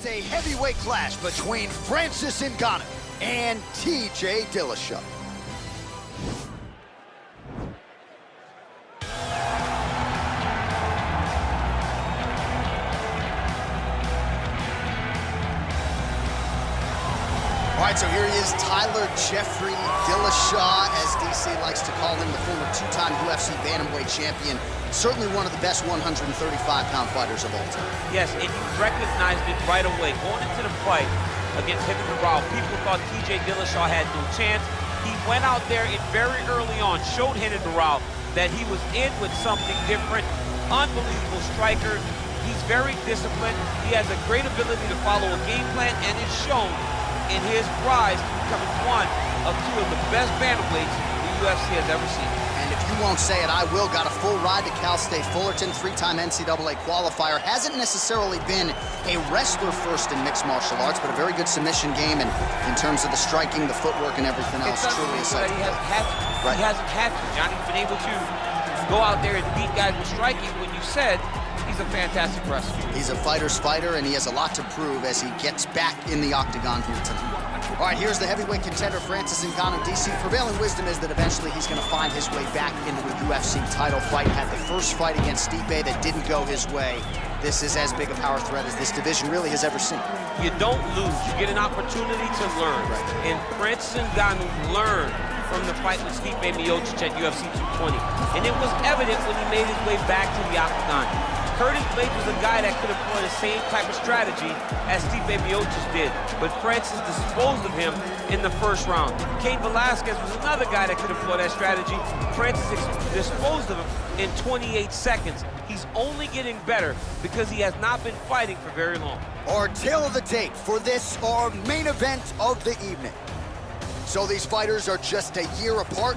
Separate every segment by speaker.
Speaker 1: It's a heavyweight clash between Francis Ngannou and T.J. Dillashaw. All right, so here he is, Tyler Jeffrey Dillashaw, as DC likes to call him, the former two-time UFC bantamweight champion. Certainly one of the best 135-pound fighters of all time.
Speaker 2: Yes, and you recognized it right away. Going into the fight against Hive, people thought T.J. Dillashaw had no chance. He went out there and very early on showed Hive that he was in with something different. Unbelievable striker. He's very disciplined. He has a great ability to follow a game plan, and it's shown in his rise to becoming one of two of the best bantamweights the UFC has ever seen.
Speaker 1: And if you won't say it, I will. Got a full ride to Cal State Fullerton, three-time NCAA qualifier. Hasn't necessarily been a wrestler first in mixed martial arts, but a very good submission game, and in terms of the striking, the footwork, and everything else, truly a sight.
Speaker 2: He hasn't had to. Johnny's been able to go out there and beat guys with striking when you said he's a fantastic wrestler. He's
Speaker 1: a fighter's fighter, and he has a lot to prove as he gets back in the octagon here tonight. All right, here's the heavyweight contender, Francis Ngannou. DC, prevailing wisdom is that eventually he's going to find his way back into a UFC title fight. Had the first fight against Stipe that didn't go his way. This is as big a power threat as this division really has ever seen.
Speaker 2: You don't lose. You get an opportunity to learn. Right. And Francis Ngannou learned from the fight with Stipe Miocic at UFC 220. And it was evident when he made his way back to the octagon. Curtis Blades was a guy that could employ the same type of strategy as Stipe Miocic did, but Francis disposed of him in the first round. Cain Velasquez was another guy that could employ that strategy. Francis disposed of him in 28 seconds. He's only getting better because he has not been fighting for very long.
Speaker 1: Our tale of the tape for this, our main event of the evening. So these fighters are just a year apart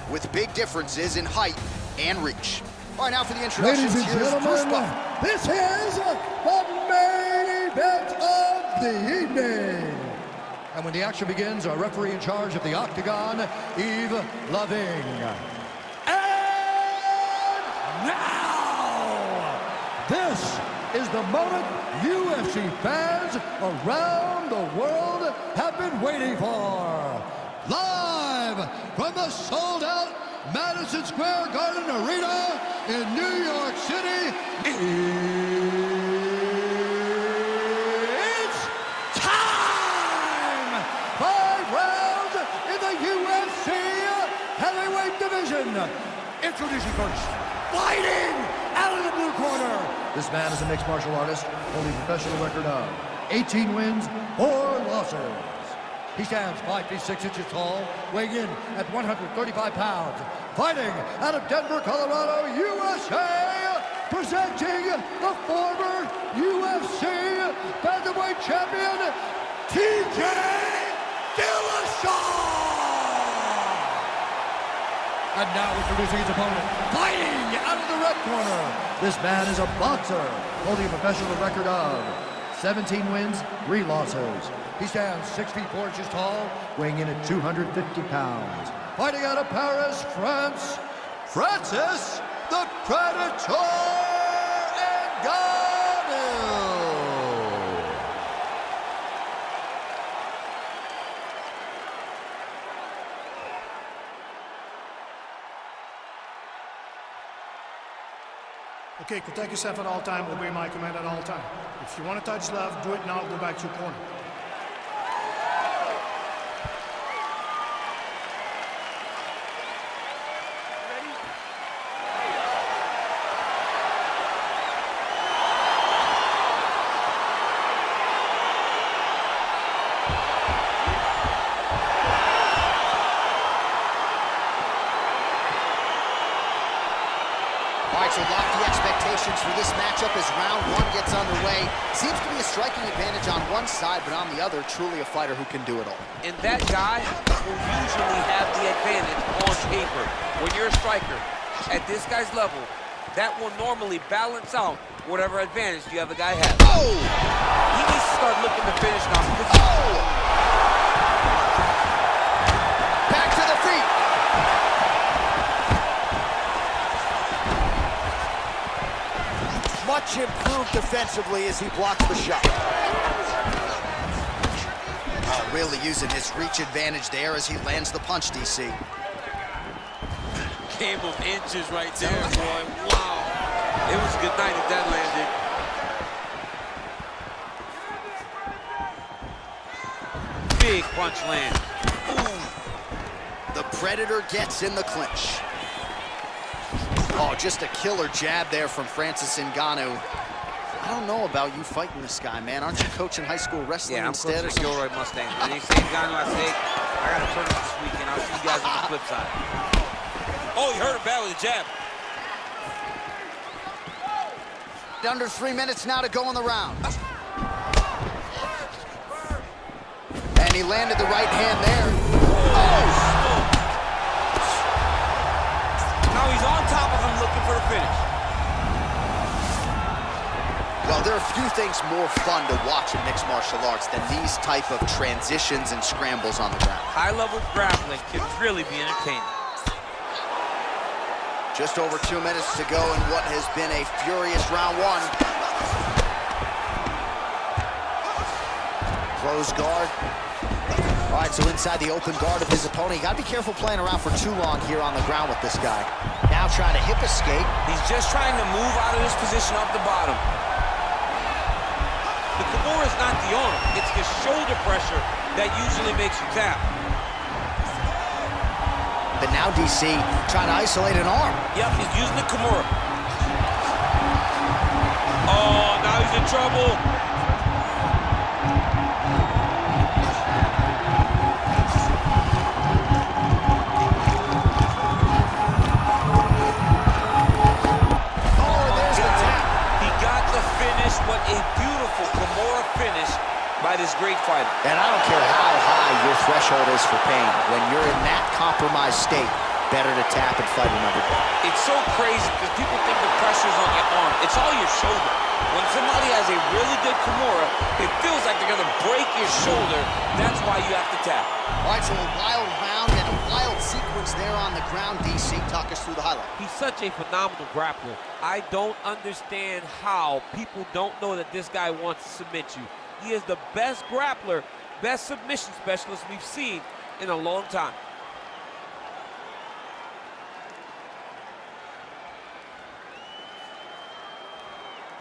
Speaker 1: with big differences in height and reach. All right, now for the introductions.
Speaker 3: Ladies and gentlemen, this is the main event of the evening. And when the action begins, our referee in charge of the octagon, Yves Loving. And now, this is the moment UFC fans around the world have been waiting for. Live from the sold-out Madison Square Garden Arena in New York City, it's time! 5 rounds in the UFC heavyweight division. Introducing first, fighting out of the blue corner. This man is a mixed martial artist, holding a professional record of 18 wins, 4 losses. He stands 5 feet 6 inches tall, weighing in at 135 pounds. Fighting out of Denver, Colorado, USA, presenting the former UFC bantamweight champion, T.J. Dillashaw. And now introducing his opponent, fighting out of the red corner. This man is a boxer, holding a professional record of 17 wins, 3 losses. He stands 6 feet 4 inches tall, weighing in at 250 pounds. Fighting out of Paris, France, Francis the Predator Ngannou.
Speaker 4: Okay, protect yourself at all time, obey my command at all time. If you want to touch left, do it now, go back to your corner.
Speaker 1: All right, so lofty expectations for this matchup as round 1 gets underway. Seems to be a striking advantage on one side, but on the other, truly a fighter who can do it all.
Speaker 2: And that guy will usually have the advantage on paper. When you're a striker at this guy's level, that will normally balance out whatever advantage the other guy has.
Speaker 1: Oh!
Speaker 2: He needs to start looking to finish now.
Speaker 1: Back to the feet. Much improved defensively as he blocks the shot. really using his reach advantage there as he lands the punch, DC.
Speaker 2: Game of inches right there, boy. Wow. It was a good night if that landed. Big punch land.
Speaker 1: Ooh. The Predator gets in the clinch. Oh, just a killer jab there from Francis Ngannou. I don't know about you fighting this guy, man. Aren't you coaching high school wrestling instead?
Speaker 2: Yeah, I'm coaching Gilroy Mustang. When they say Ngannou, I say, I got to turn up this weekend. I'll see you guys on the flip side. Oh, he hurt him bad with a jab.
Speaker 1: Under 3 minutes now to go in the round. And he landed the right hand there. Oh!
Speaker 2: Now he's on top of him looking for the finish.
Speaker 1: Well, there are a few things more fun to watch in mixed martial arts than these type of transitions and scrambles on the ground.
Speaker 2: High-level grappling can really be entertaining.
Speaker 1: Just over 2 minutes to go in what has been a furious round one. Close guard. All right, so inside the open guard of his opponent. You gotta be careful playing around for too long here on the ground with this guy. Now trying to hip escape.
Speaker 2: He's just trying to move out of this position off the bottom. The Kimura is not the arm. It's the shoulder pressure that usually makes you tap.
Speaker 1: But now DC trying to isolate an arm.
Speaker 2: Yep, he's using the Kimura. Oh, now he's in trouble.
Speaker 1: Oh, there's the tap.
Speaker 2: He got the finish. What a beautiful Kimura finish by this great fighter.
Speaker 1: And I don't care how high your threshold is for pain. When you're in that compromised state, better to tap and fight another day.
Speaker 2: It's so crazy because people think the pressure's on your arm. It's all your shoulder. When somebody has a really good Kimura, it feels like they're going to break your shoulder. That's why you have to tap.
Speaker 1: All right, so a wild round and a wild sequence there on the ground. DC, talk us through the highlight.
Speaker 2: He's such a phenomenal grappler. I don't understand how people don't know that this guy wants to submit you. He is the best grappler, best submission specialist we've seen in a long time.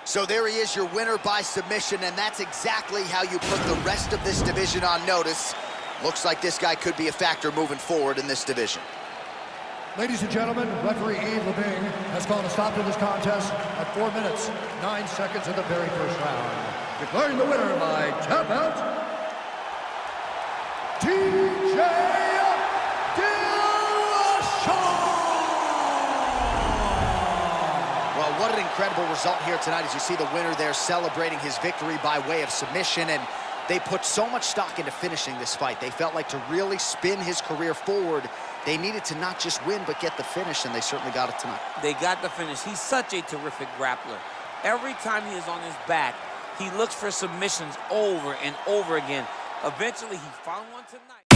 Speaker 1: So there he is, your winner by submission, and that's exactly how you put the rest of this division on notice. Looks like this guy could be a factor moving forward in this division.
Speaker 3: Ladies and gentlemen, referee EagleFC has called a stop to this contest at 4 minutes, 9 seconds of the very first round. Declaring the winner by tap out, T.J. Dillashaw!
Speaker 1: Well, what an incredible result here tonight as you see the winner there celebrating his victory by way of submission, and they put so much stock into finishing this fight. They felt like to really spin his career forward, they needed to not just win, but get the finish, and they certainly got it tonight.
Speaker 2: They got the finish. He's such a terrific grappler. Every time he is on his back, he looks for submissions over and over again. Eventually, he found one tonight.